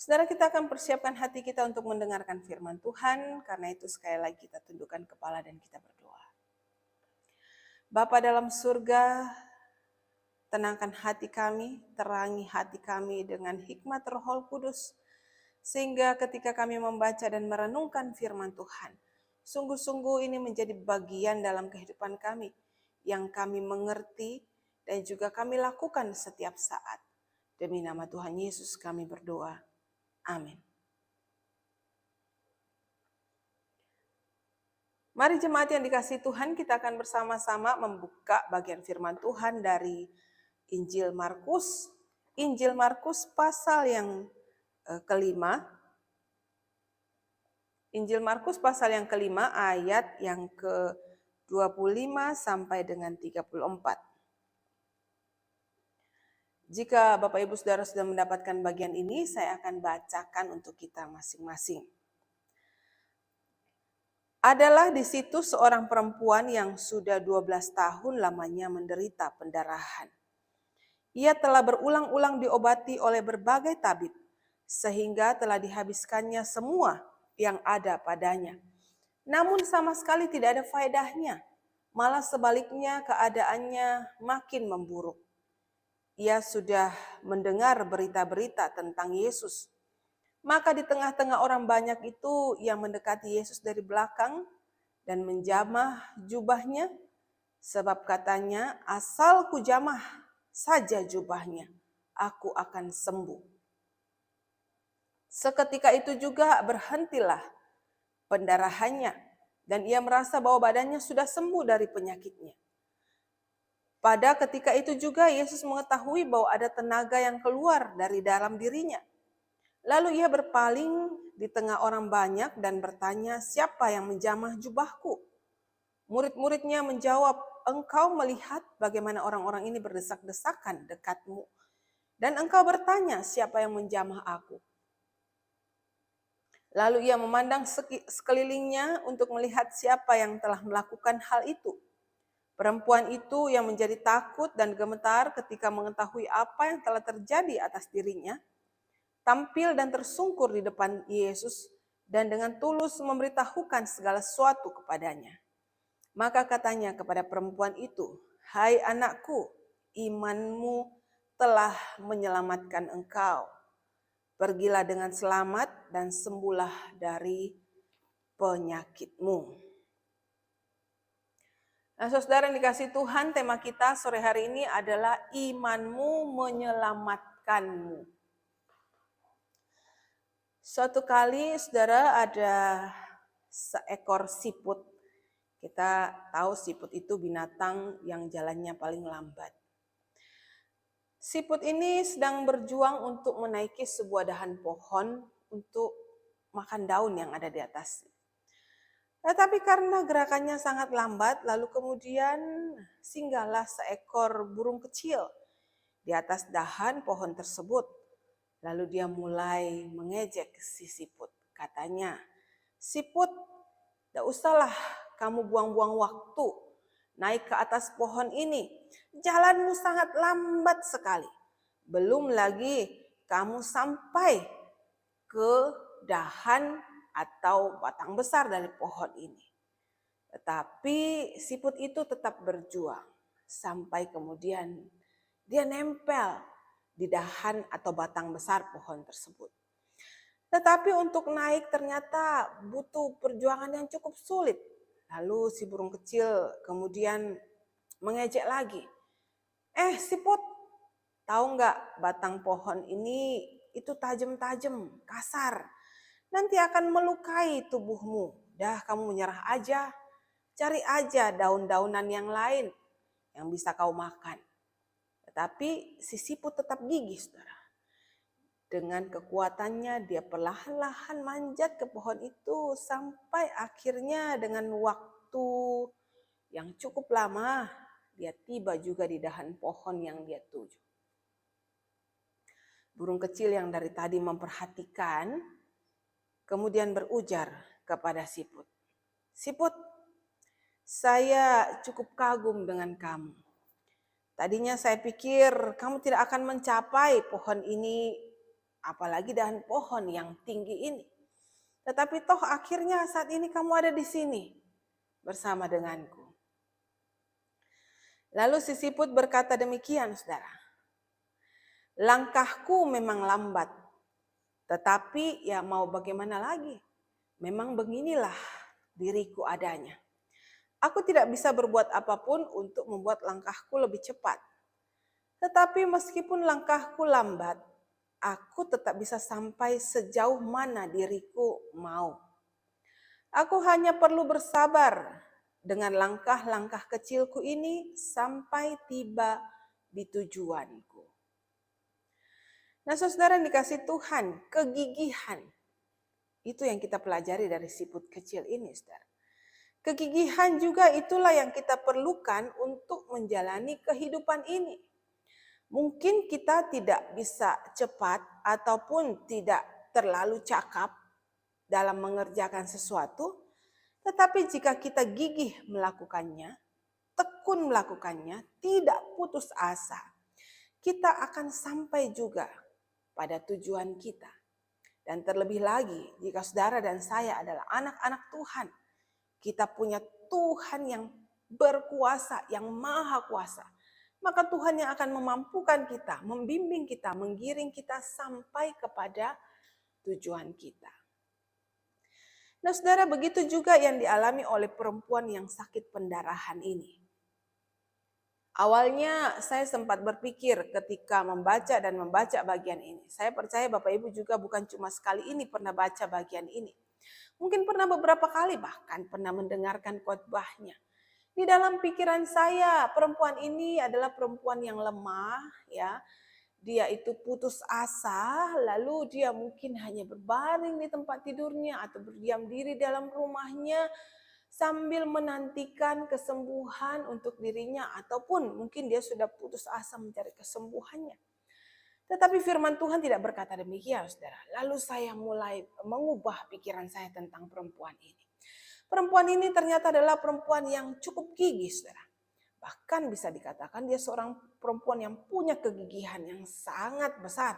Saudara, kita akan persiapkan hati kita untuk mendengarkan firman Tuhan. Karena itu sekali lagi kita tundukkan kepala dan kita berdoa. Bapa dalam surga, tenangkan hati kami, terangi hati kami dengan hikmat Roh Kudus. Sehingga ketika kami membaca dan merenungkan firman Tuhan, sungguh-sungguh ini menjadi bagian dalam kehidupan kami, yang kami mengerti dan juga kami lakukan setiap saat. Demi nama Tuhan Yesus kami berdoa. Amin. Mari jemaat yang dikasihi Tuhan, kita akan bersama-sama membuka bagian firman Tuhan dari Injil Markus. Injil Markus pasal yang kelima. Injil Markus pasal yang kelima ayat yang ke-25 sampai dengan 34. Jika Bapak Ibu Saudara sudah mendapatkan bagian ini, saya akan bacakan untuk kita masing-masing. Adalah di situ seorang perempuan yang sudah 12 tahun lamanya menderita pendarahan. Ia telah berulang-ulang diobati oleh berbagai tabib, sehingga telah dihabiskannya semua yang ada padanya. Namun sama sekali tidak ada faedahnya, malah sebaliknya keadaannya makin memburuk. Ia sudah mendengar berita-berita tentang Yesus. Maka di tengah-tengah orang banyak itu yang mendekati Yesus dari belakang dan menjamah jubahnya, sebab katanya, asal ku jamah saja jubahnya, aku akan sembuh. Seketika itu juga berhentilah pendarahannya, dan ia merasa bahwa badannya sudah sembuh dari penyakitnya. Pada ketika itu juga Yesus mengetahui bahwa ada tenaga yang keluar dari dalam dirinya. Lalu ia berpaling di tengah orang banyak dan bertanya, siapa yang menjamah jubahku? Murid-muridnya menjawab, engkau melihat bagaimana orang-orang ini berdesak-desakan dekatmu. Dan engkau bertanya, siapa yang menjamah aku? Lalu ia memandang sekelilingnya untuk melihat siapa yang telah melakukan hal itu. Perempuan itu yang menjadi takut dan gemetar ketika mengetahui apa yang telah terjadi atas dirinya, tampil dan tersungkur di depan Yesus dan dengan tulus memberitahukan segala sesuatu kepadanya. Maka katanya kepada perempuan itu, hai anakku, imanmu telah menyelamatkan engkau. Pergilah dengan selamat dan sembuhlah dari penyakitmu. Nah, saudara yang dikasihi Tuhan, tema kita sore hari ini adalah imanmu menyelamatkanmu. Suatu kali, saudara, ada seekor siput. Kita tahu siput itu binatang yang jalannya paling lambat. Siput ini sedang berjuang untuk menaiki sebuah dahan pohon untuk makan daun yang ada di atasnya. Tetapi karena gerakannya sangat lambat, lalu kemudian singgahlah seekor burung kecil di atas dahan pohon tersebut. Lalu dia mulai mengejek si siput. Katanya, siput, tidak usahlah kamu buang-buang waktu naik ke atas pohon ini. Jalanmu sangat lambat sekali. Belum lagi kamu sampai ke dahan atau batang besar dari pohon ini. Tetapi siput itu tetap berjuang sampai kemudian dia nempel di dahan atau batang besar pohon tersebut. Tetapi untuk naik ternyata butuh perjuangan yang cukup sulit. Lalu si burung kecil kemudian mengejek lagi. Siput, tahu nggak batang pohon ini itu tajam-tajam, kasar. Nanti akan melukai tubuhmu. Dah kamu menyerah aja, cari aja daun-daunan yang lain yang bisa kau makan. Tetapi si siput tetap gigih, saudara. Dengan kekuatannya dia perlahan-lahan manjat ke pohon itu sampai akhirnya dengan waktu yang cukup lama dia tiba juga di dahan pohon yang dia tuju. Burung kecil yang dari tadi memperhatikan kemudian berujar kepada siput. Siput, saya cukup kagum dengan kamu. Tadinya saya pikir kamu tidak akan mencapai pohon ini apalagi dahan pohon yang tinggi ini. Tetapi toh akhirnya saat ini kamu ada di sini bersama denganku. Lalu si siput berkata demikian, saudara. Langkahku memang lambat, tetapi ya mau bagaimana lagi? Memang beginilah diriku adanya. Aku tidak bisa berbuat apapun untuk membuat langkahku lebih cepat. Tetapi meskipun langkahku lambat, aku tetap bisa sampai sejauh mana diriku mau. Aku hanya perlu bersabar dengan langkah-langkah kecilku ini sampai tiba di tujuanku. Nah, saudara yang dikasih Tuhan, kegigihan itu yang kita pelajari dari siput kecil ini, saudara. Kegigihan juga itulah yang kita perlukan untuk menjalani kehidupan ini. Mungkin kita tidak bisa cepat ataupun tidak terlalu cakap dalam mengerjakan sesuatu, tetapi jika kita gigih melakukannya, tekun melakukannya, tidak putus asa, kita akan sampai juga pada tujuan kita. Dan terlebih lagi, jika saudara dan saya adalah anak-anak Tuhan, kita punya Tuhan yang berkuasa, yang maha kuasa. Maka Tuhan yang akan memampukan kita, membimbing kita, menggiring kita sampai kepada tujuan kita. Nah, saudara, begitu juga yang dialami oleh perempuan yang sakit pendarahan ini. Awalnya saya sempat berpikir ketika membaca bagian ini. Saya percaya Bapak Ibu juga bukan cuma sekali ini pernah baca bagian ini. Mungkin pernah beberapa kali bahkan pernah mendengarkan khotbahnya. Di dalam pikiran saya perempuan ini adalah perempuan yang lemah, ya. Dia itu putus asa, lalu dia mungkin hanya berbaring di tempat tidurnya atau berdiam diri dalam rumahnya sambil menantikan kesembuhan untuk dirinya, ataupun mungkin dia sudah putus asa mencari kesembuhannya. Tetapi firman Tuhan tidak berkata demikian, saudara. Lalu saya mulai mengubah pikiran saya tentang perempuan ini. Perempuan ini ternyata adalah perempuan yang cukup gigih, saudara. Bahkan bisa dikatakan dia seorang perempuan yang punya kegigihan yang sangat besar.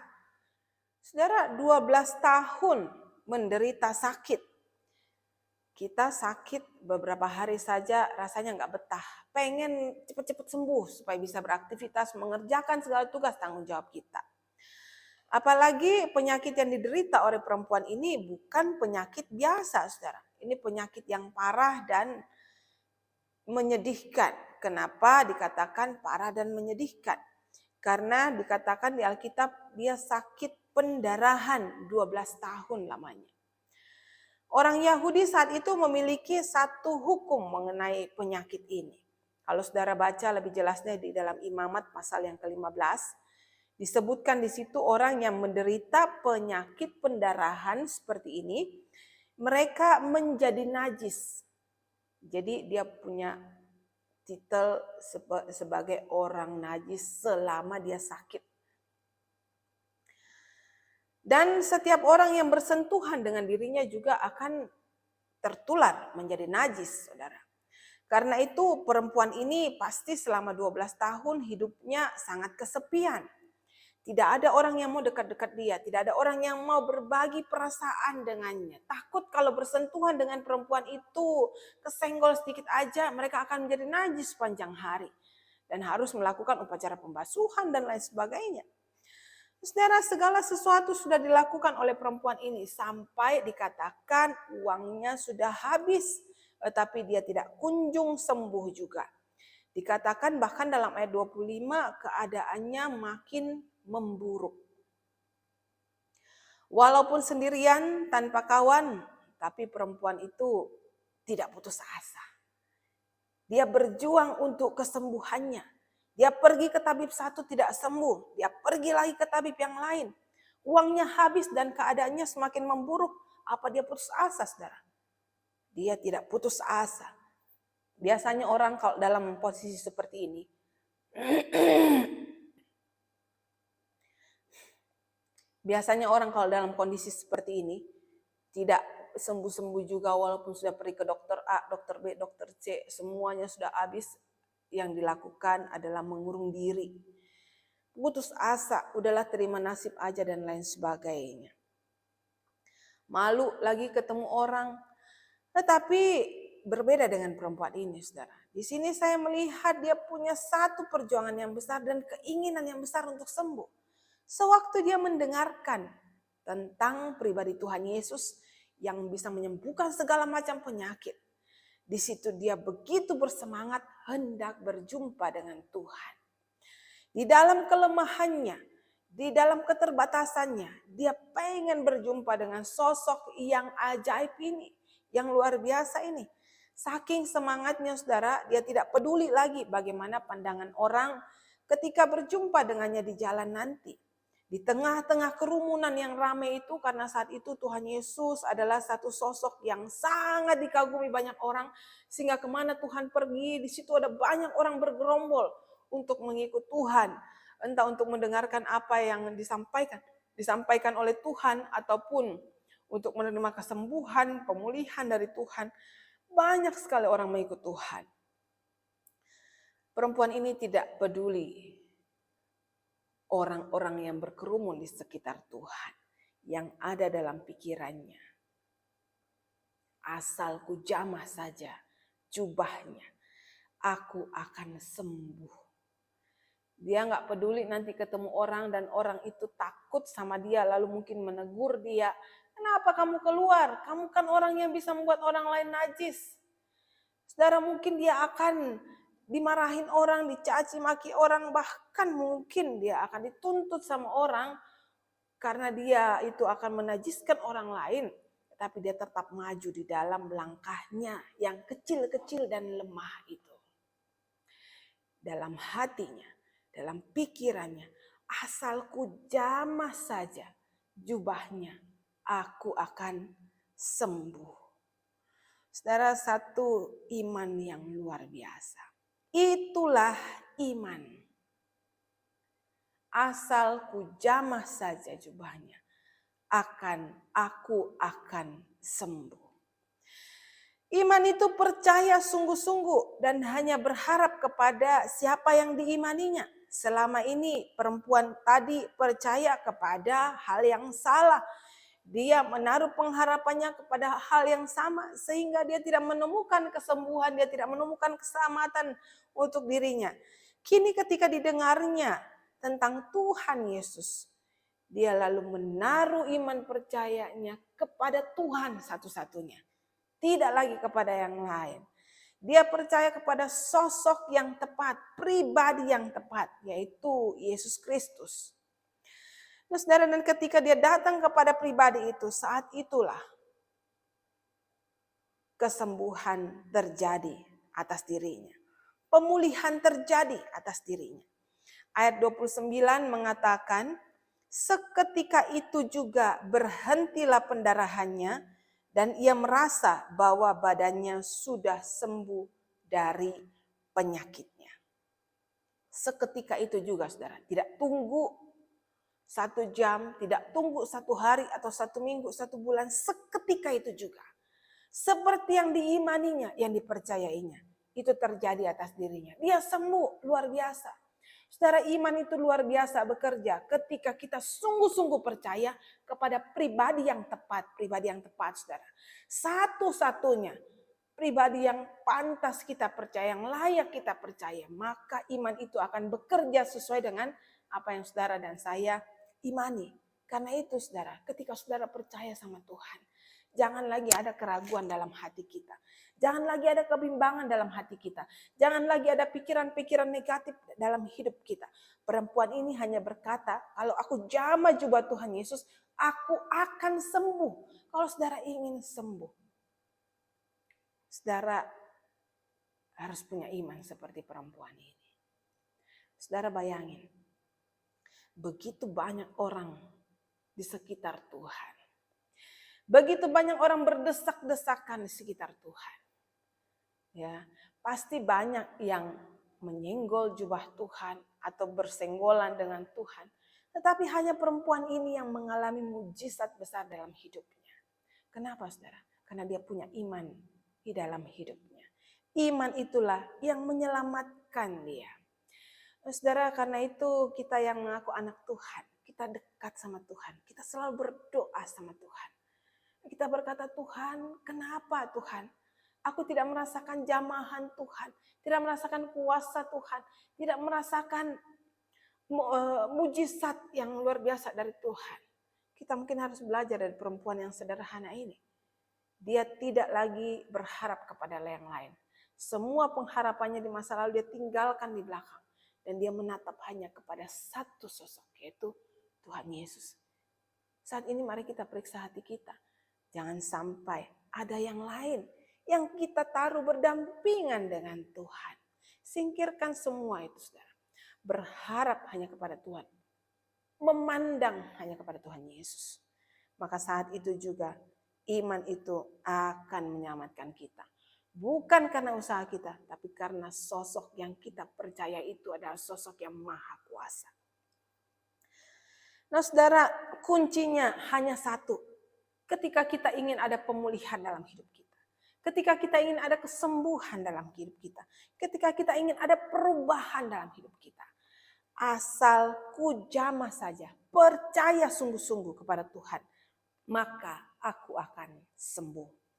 Saudara, 12 tahun menderita sakit. Kita sakit beberapa hari saja rasanya nggak betah. Pengen cepat-cepat sembuh supaya bisa beraktivitas, mengerjakan segala tugas tanggung jawab kita. Apalagi penyakit yang diderita oleh perempuan ini bukan penyakit biasa, saudara. Ini penyakit yang parah dan menyedihkan. Kenapa dikatakan parah dan menyedihkan? Karena dikatakan di Alkitab dia sakit pendarahan 12 tahun lamanya. Orang Yahudi saat itu memiliki satu hukum mengenai penyakit ini. Kalau saudara baca lebih jelasnya di dalam Imamat pasal yang ke-15, disebutkan di situ orang yang menderita penyakit pendarahan seperti ini, mereka menjadi najis. Jadi dia punya titel sebagai orang najis selama dia sakit. Dan setiap orang yang bersentuhan dengan dirinya juga akan tertular menjadi najis, saudara. Karena itu perempuan ini pasti selama 12 tahun hidupnya sangat kesepian. Tidak ada orang yang mau dekat-dekat dia. Tidak ada orang yang mau berbagi perasaan dengannya. Takut kalau bersentuhan dengan perempuan itu, kesenggol sedikit aja, mereka akan menjadi najis sepanjang hari. Dan harus melakukan upacara pembasuhan dan lain sebagainya. Saudara, segala sesuatu sudah dilakukan oleh perempuan ini sampai dikatakan uangnya sudah habis, tetapi dia tidak kunjung sembuh juga. Dikatakan bahkan dalam ayat 25 keadaannya makin memburuk. Walaupun sendirian tanpa kawan, tapi perempuan itu tidak putus asa. Dia berjuang untuk kesembuhannya. Dia pergi ke tabib satu tidak sembuh. Dia pergi lagi ke tabib yang lain. Uangnya habis dan keadaannya semakin memburuk. Apa dia putus asa, saudara? Dia tidak putus asa. Biasanya orang kalau dalam posisi seperti ini, biasanya orang kalau dalam kondisi seperti ini tidak sembuh-sembuh juga walaupun sudah pergi ke dokter A, dokter B, dokter C, semuanya sudah habis. Yang dilakukan adalah mengurung diri. putus asa, udahlah terima nasib aja dan lain sebagainya. Malu lagi ketemu orang. Tetapi berbeda dengan perempuan ini, saudara. Di sini saya melihat dia punya satu perjuangan yang besar dan keinginan yang besar untuk sembuh. Sewaktu dia mendengarkan tentang pribadi Tuhan Yesus yang bisa menyembuhkan segala macam penyakit, di situ dia begitu bersemangat hendak berjumpa dengan Tuhan. Di dalam kelemahannya, di dalam keterbatasannya, dia pengen berjumpa dengan sosok yang ajaib ini, yang luar biasa ini. Saking semangatnya, saudara, dia tidak peduli lagi bagaimana pandangan orang ketika berjumpa dengannya di jalan nanti. Di tengah-tengah kerumunan yang ramai itu, karena saat itu Tuhan Yesus adalah satu sosok yang sangat dikagumi banyak orang, sehingga kemana Tuhan pergi, di situ ada banyak orang bergerombol untuk mengikut Tuhan, entah untuk mendengarkan apa yang disampaikan oleh Tuhan, ataupun untuk menerima kesembuhan, pemulihan dari Tuhan. Banyak sekali orang mengikut Tuhan. Perempuan ini tidak peduli orang-orang yang berkerumun di sekitar Tuhan, yang ada dalam pikirannya. Asal ku jamah saja jubahnya, aku akan sembuh. Dia nggak peduli nanti ketemu orang dan orang itu takut sama dia, lalu mungkin menegur dia. Kenapa kamu keluar? Kamu kan orang yang bisa membuat orang lain najis. Saudara, mungkin dia akan dimarahin orang, dicaci maki orang, bahkan mungkin dia akan dituntut sama orang karena dia itu akan menajiskan orang lain. Tapi dia tetap maju di dalam langkahnya yang kecil-kecil dan lemah itu. Dalam hatinya, dalam pikirannya, asal ku jamah saja jubahnya, aku akan sembuh. Saudara, satu iman yang luar biasa. Itulah iman. Asal ku jamah saja jubahnya, aku akan sembuh. Iman itu percaya sungguh-sungguh dan hanya berharap kepada siapa yang diimaninya. Selama ini perempuan tadi percaya kepada hal yang salah. Dia menaruh pengharapannya kepada hal yang sama sehingga dia tidak menemukan kesembuhan, dia tidak menemukan keselamatan untuk dirinya. Kini ketika didengarnya tentang Tuhan Yesus, dia lalu menaruh iman percayanya kepada Tuhan satu-satunya. Tidak lagi kepada yang lain. Dia percaya kepada sosok yang tepat, pribadi yang tepat, yaitu Yesus Kristus. Nah, saudara, dan ketika dia datang kepada pribadi itu, saat itulah kesembuhan terjadi atas dirinya. Pemulihan terjadi atas dirinya. Ayat 29 mengatakan, seketika itu juga berhentilah pendarahannya dan ia merasa bahwa badannya sudah sembuh dari penyakitnya. Seketika itu juga, saudara, tidak tunggu 1 jam, tidak tunggu 1 hari atau 1 minggu, 1 bulan, seketika itu juga. Seperti yang diimaninya, yang dipercayainya, itu terjadi atas dirinya. Dia sembuh, luar biasa. Saudara, iman itu luar biasa bekerja ketika kita sungguh-sungguh percaya kepada pribadi yang tepat, saudara. Satu-satunya pribadi yang pantas kita percaya, yang layak kita percaya, maka iman itu akan bekerja sesuai dengan apa yang saudara dan saya imani. Karena itu, saudara, ketika saudara percaya sama Tuhan, jangan lagi ada keraguan dalam hati kita. Jangan lagi ada kebimbangan dalam hati kita. Jangan lagi ada pikiran-pikiran negatif dalam hidup kita. Perempuan ini hanya berkata, kalau aku jamah jubah Tuhan Yesus, aku akan sembuh. Kalau saudara ingin sembuh, saudara harus punya iman seperti perempuan ini. Saudara bayangin, begitu banyak orang di sekitar Tuhan. Begitu banyak orang berdesak-desakan di sekitar Tuhan. Ya, pasti banyak yang menyenggol jubah Tuhan atau bersenggolan dengan Tuhan. Tetapi hanya perempuan ini yang mengalami mujizat besar dalam hidupnya. Kenapa, saudara? Karena dia punya iman di dalam hidupnya. Iman itulah yang menyelamatkan dia. Saudara, karena itu kita yang mengaku anak Tuhan, kita dekat sama Tuhan, kita selalu berdoa sama Tuhan. Kita berkata, Tuhan, kenapa Tuhan? Aku tidak merasakan jamahan Tuhan, tidak merasakan kuasa Tuhan, tidak merasakan mujizat yang luar biasa dari Tuhan. Kita mungkin harus belajar dari perempuan yang sederhana ini. Dia tidak lagi berharap kepada yang lain. Semua pengharapannya di masa lalu dia tinggalkan di belakang. Dan dia menatap hanya kepada satu sosok, yaitu Tuhan Yesus. Saat ini mari kita periksa hati kita. Jangan sampai ada yang lain yang kita taruh berdampingan dengan Tuhan. Singkirkan semua itu, saudara. Berharap hanya kepada Tuhan. Memandang hanya kepada Tuhan Yesus. Maka saat itu juga iman itu akan menyelamatkan kita. Bukan karena usaha kita, tapi karena sosok yang kita percaya itu adalah sosok yang maha kuasa. Nah saudara, kuncinya hanya satu. Ketika kita ingin ada pemulihan dalam hidup kita. Ketika kita ingin ada kesembuhan dalam hidup kita. Ketika kita ingin ada perubahan dalam hidup kita. Asal kujamah saja, percaya sungguh-sungguh kepada Tuhan. Maka aku akan sembuh.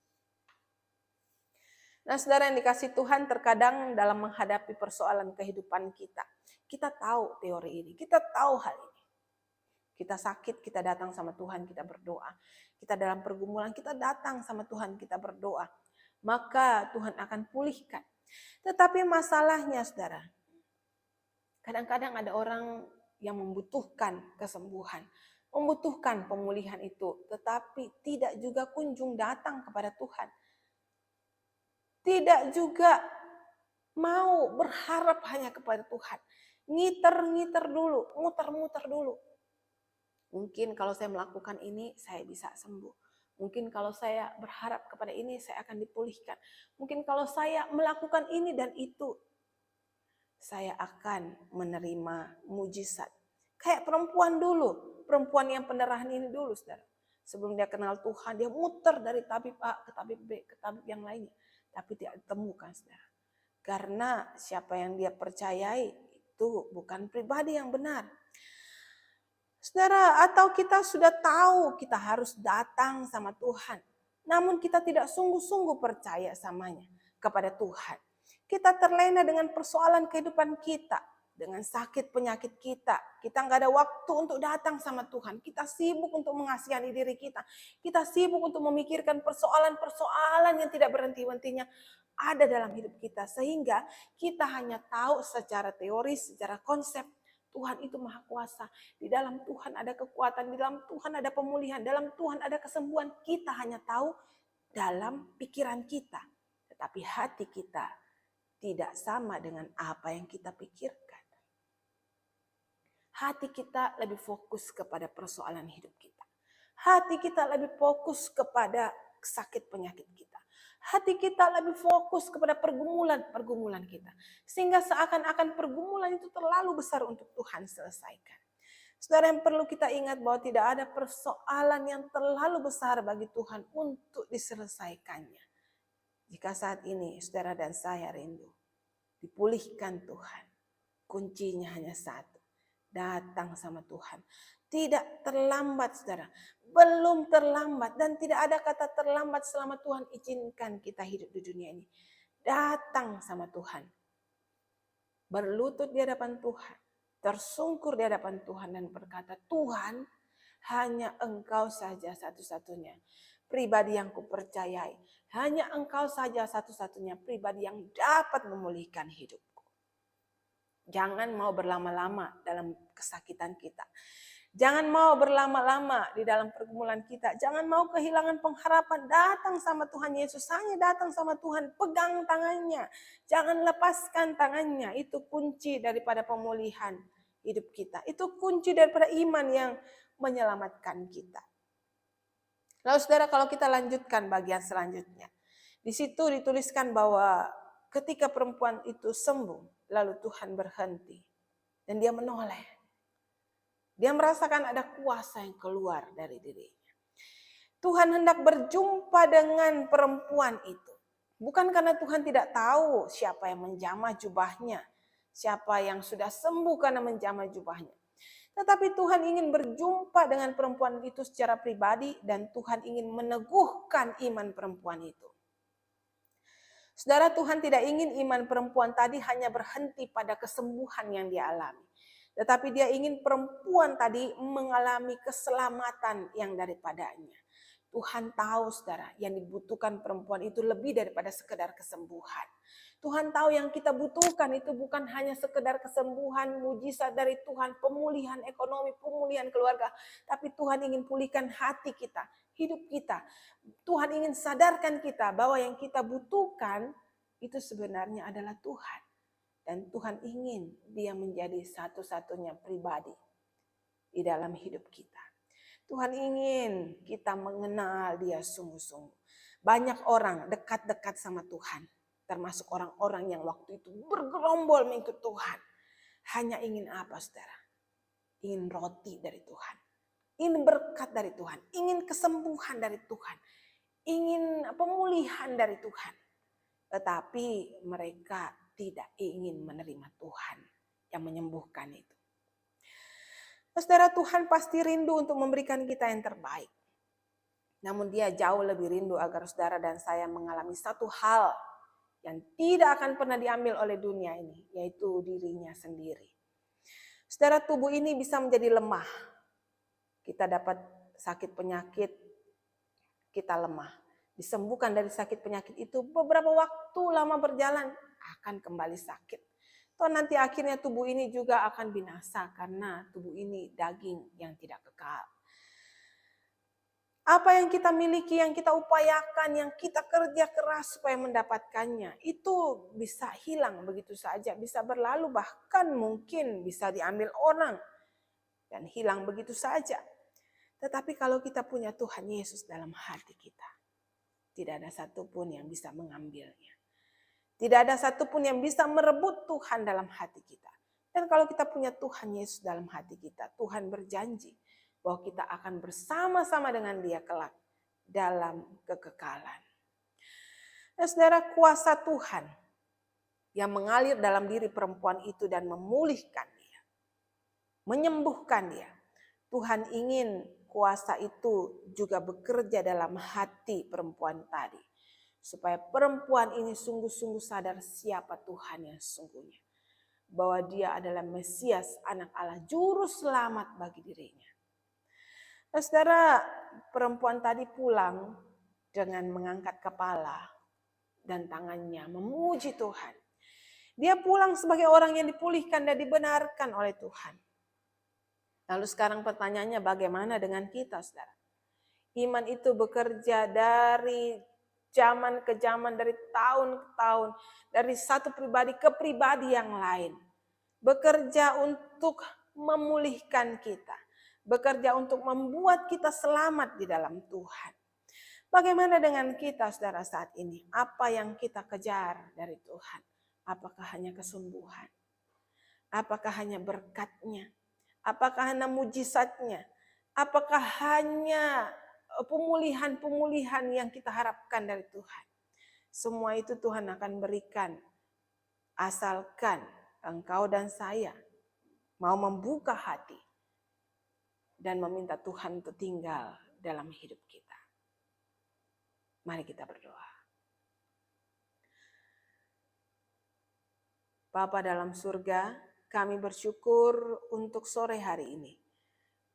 Nah saudara yang dikasih Tuhan, terkadang dalam menghadapi persoalan kehidupan kita. Kita tahu teori ini, kita tahu hal ini. Kita sakit, kita datang sama Tuhan, kita berdoa. Kita dalam pergumulan, kita datang sama Tuhan, kita berdoa. Maka Tuhan akan pulihkan. Tetapi masalahnya saudara, kadang-kadang ada orang yang membutuhkan kesembuhan, membutuhkan pemulihan itu, tetapi tidak juga kunjung datang kepada Tuhan. Tidak juga mau berharap hanya kepada Tuhan. Ngiter-ngiter dulu, muter-muter dulu. Mungkin kalau saya melakukan ini, saya bisa sembuh. Mungkin kalau saya berharap kepada ini, saya akan dipulihkan. Mungkin kalau saya melakukan ini dan itu, saya akan menerima mujizat. Kayak perempuan dulu, perempuan yang pendarahan ini dulu, saudara. Sebelum dia kenal Tuhan, dia muter dari tabib A ke tabib B, ke tabib yang lainnya. Tapi tidak ditemukan, saudara. Karena siapa yang dia percayai itu bukan pribadi yang benar. Saudara, atau kita sudah tahu kita harus datang sama Tuhan. Namun kita tidak sungguh-sungguh percaya samanya kepada Tuhan. Kita terlena dengan persoalan kehidupan kita. Dengan sakit penyakit kita. Kita nggak ada waktu untuk datang sama Tuhan. Kita sibuk untuk mengasihani diri kita. Kita sibuk untuk memikirkan persoalan-persoalan yang tidak berhenti-hentinya ada dalam hidup kita. Sehingga kita hanya tahu secara teoris, secara konsep. Tuhan itu maha kuasa. Di dalam Tuhan ada kekuatan. Di dalam Tuhan ada pemulihan. Dalam Tuhan ada kesembuhan. Kita hanya tahu dalam pikiran kita. Tetapi hati kita tidak sama dengan apa yang kita pikirkan. Hati kita lebih fokus kepada persoalan hidup kita. Hati kita lebih fokus kepada sakit penyakit kita. Hati kita lebih fokus kepada pergumulan kita. Sehingga seakan-akan pergumulan itu terlalu besar untuk Tuhan selesaikan. Saudara, yang perlu kita ingat bahwa tidak ada persoalan yang terlalu besar bagi Tuhan untuk diselesaikannya. Jika saat ini saudara dan saya rindu dipulihkan Tuhan, kuncinya hanya satu. Datang sama Tuhan. Tidak terlambat saudara. Belum terlambat. Dan tidak ada kata terlambat selama Tuhan izinkan kita hidup di dunia ini. Datang sama Tuhan. Berlutut di hadapan Tuhan. Tersungkur di hadapan Tuhan dan berkata, Tuhan, hanya Engkau saja satu-satunya pribadi yang kupercayai. Hanya Engkau saja satu-satunya pribadi yang dapat memulihkan hidup. Jangan mau berlama-lama dalam kesakitan kita. Jangan mau berlama-lama di dalam pergumulan kita. Jangan mau kehilangan pengharapan. Datang sama Tuhan Yesus. Hanya datang sama Tuhan. Pegang tangannya. Jangan lepaskan tangannya. Itu kunci daripada pemulihan hidup kita. Itu kunci daripada iman yang menyelamatkan kita. Lalu saudara, kalau kita lanjutkan bagian selanjutnya. Di situ dituliskan bahwa ketika perempuan itu sembuh. Lalu Tuhan berhenti. Dan dia menoleh. Dia merasakan ada kuasa yang keluar dari dirinya. Tuhan hendak berjumpa dengan perempuan itu. Bukan karena Tuhan tidak tahu siapa yang menjamah jubahnya. siapa yang sudah sembuh karena menjamah jubahnya. Tetapi Tuhan ingin berjumpa dengan perempuan itu secara pribadi dan Tuhan ingin meneguhkan iman perempuan itu. Saudara, Tuhan tidak ingin iman perempuan tadi hanya berhenti pada kesembuhan yang dia alami. Tetapi dia ingin perempuan tadi mengalami keselamatan yang daripadanya. Tuhan tahu saudara, yang dibutuhkan perempuan itu lebih daripada sekedar kesembuhan. Tuhan tahu yang kita butuhkan itu bukan hanya sekedar kesembuhan, mujizat dari Tuhan, pemulihan ekonomi, pemulihan keluarga. Tapi Tuhan ingin pulihkan hati kita, hidup kita. Tuhan ingin sadarkan kita bahwa yang kita butuhkan itu sebenarnya adalah Tuhan. Dan Tuhan ingin dia menjadi satu-satunya pribadi di dalam hidup kita. Tuhan ingin kita mengenal dia sungguh-sungguh. Banyak orang dekat-dekat sama Tuhan. Termasuk orang-orang yang waktu itu bergerombol mengikut Tuhan. Hanya ingin apa saudara? Ingin roti dari Tuhan. Ingin berkat dari Tuhan. Ingin kesembuhan dari Tuhan. Ingin pemulihan dari Tuhan. Tetapi mereka tidak ingin menerima Tuhan yang menyembuhkan itu. Saudara, Tuhan pasti rindu untuk memberikan kita yang terbaik. Namun dia jauh lebih rindu agar saudara dan saya mengalami satu hal yang tidak akan pernah diambil oleh dunia ini, yaitu dirinya sendiri. Saudara, tubuh ini bisa menjadi lemah. Kita dapat sakit penyakit, kita lemah. Disembuhkan dari sakit penyakit itu, beberapa waktu lama berjalan akan kembali sakit. Toh nanti akhirnya tubuh ini juga akan binasa karena tubuh ini daging yang tidak kekal. Apa yang kita miliki, yang kita upayakan, yang kita kerja keras supaya mendapatkannya, itu bisa hilang begitu saja, bisa berlalu, bahkan mungkin bisa diambil orang dan hilang begitu saja. Tetapi kalau kita punya Tuhan Yesus dalam hati kita, tidak ada satupun yang bisa mengambilnya. Tidak ada satupun yang bisa merebut Tuhan dalam hati kita. Dan kalau kita punya Tuhan Yesus dalam hati kita, Tuhan berjanji bahwa kita akan bersama-sama dengan dia kelak dalam kekekalan. Nah, saudara, kuasa Tuhan yang mengalir dalam diri perempuan itu dan memulihkan dia, menyembuhkan dia. Tuhan ingin kuasa itu juga bekerja dalam hati perempuan tadi. Supaya perempuan ini sungguh-sungguh sadar siapa Tuhan yang sesungguhnya. Bahwa dia adalah Mesias, anak Allah, juru selamat bagi dirinya. Nah, saudara, perempuan tadi pulang dengan mengangkat kepala dan tangannya memuji Tuhan. Dia pulang sebagai orang yang dipulihkan dan dibenarkan oleh Tuhan. Lalu sekarang pertanyaannya, bagaimana dengan kita, saudara? Iman itu bekerja dari zaman ke zaman, dari tahun ke tahun, dari satu pribadi ke pribadi yang lain. Bekerja untuk memulihkan kita. Bekerja untuk membuat kita selamat di dalam Tuhan. Bagaimana dengan kita, saudara, saat ini? Apa yang kita kejar dari Tuhan? Apakah hanya kesembuhan? Apakah hanya berkat-Nya? Apakah hanya mujizat-Nya? Apakah hanya pemulihan-pemulihan yang kita harapkan dari Tuhan? Semua itu Tuhan akan berikan. Asalkan engkau dan saya mau membuka hati dan meminta Tuhan untuk tinggal dalam hidup kita. Mari kita berdoa. Bapa dalam surga, kami bersyukur untuk sore hari ini.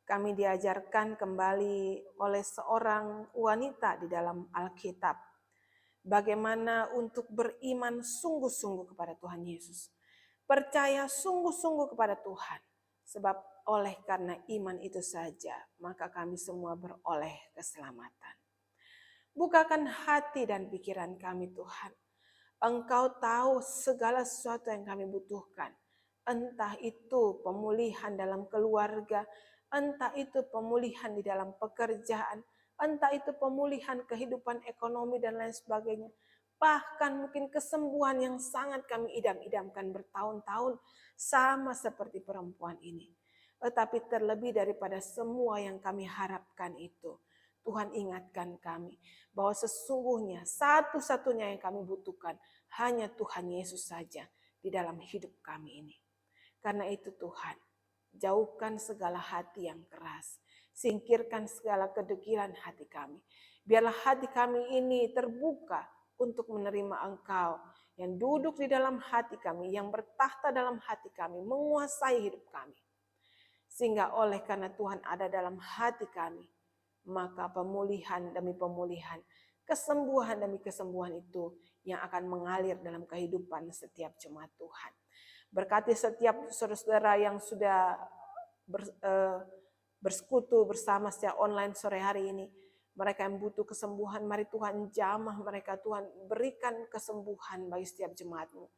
Kami diajarkan kembali oleh seorang wanita di dalam Alkitab. Bagaimana untuk beriman sungguh-sungguh kepada Tuhan Yesus. Percaya sungguh-sungguh kepada Tuhan. Sebab oleh karena iman itu saja, maka kami semua beroleh keselamatan. Bukakan hati dan pikiran kami Tuhan. Engkau tahu segala sesuatu yang kami butuhkan. Entah itu pemulihan dalam keluarga, entah itu pemulihan di dalam pekerjaan, entah itu pemulihan kehidupan ekonomi dan lain sebagainya. Bahkan mungkin kesembuhan yang sangat kami idam-idamkan bertahun-tahun sama seperti perempuan ini. Tetapi terlebih daripada semua yang kami harapkan itu, Tuhan ingatkan kami bahwa sesungguhnya satu-satunya yang kami butuhkan hanya Tuhan Yesus saja. di dalam hidup kami ini. Karena itu Tuhan, jauhkan segala hati yang keras, singkirkan segala kedegilan hati kami. Biarlah hati kami ini terbuka untuk menerima Engkau yang duduk di dalam hati kami, yang bertahta dalam hati kami, menguasai hidup kami. Sehingga oleh karena Tuhan ada dalam hati kami, maka pemulihan demi pemulihan, kesembuhan demi kesembuhan itu yang akan mengalir dalam kehidupan setiap jemaat Tuhan. Berkati setiap saudara-saudara yang sudah bersekutu bersama secara online sore hari ini. Mereka yang butuh kesembuhan, mari Tuhan jamah mereka, Tuhan berikan kesembuhan bagi setiap jemaat-Mu.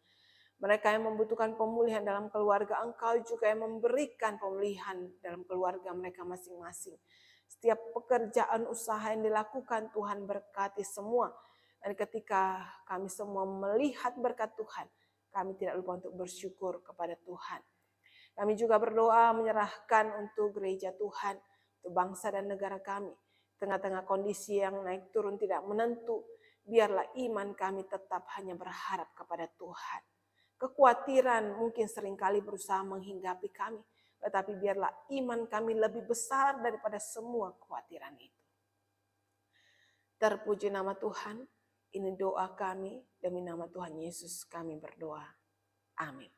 Mereka yang membutuhkan pemulihan dalam keluarga, Engkau juga yang memberikan pemulihan dalam keluarga mereka masing-masing. Setiap pekerjaan usaha yang dilakukan, Tuhan berkati semua. Dan ketika kami semua melihat berkat Tuhan, kami tidak lupa untuk bersyukur kepada Tuhan. Kami juga berdoa menyerahkan untuk gereja Tuhan, untuk bangsa dan negara kami. Tengah-tengah kondisi yang naik turun tidak menentu, biarlah iman kami tetap hanya berharap kepada Tuhan. Kekhawatiran mungkin seringkali berusaha menghinggapi kami, tetapi biarlah iman kami lebih besar daripada semua kekhawatiran itu. Terpuji nama Tuhan, ini doa kami, demi nama Tuhan Yesus kami berdoa. Amin.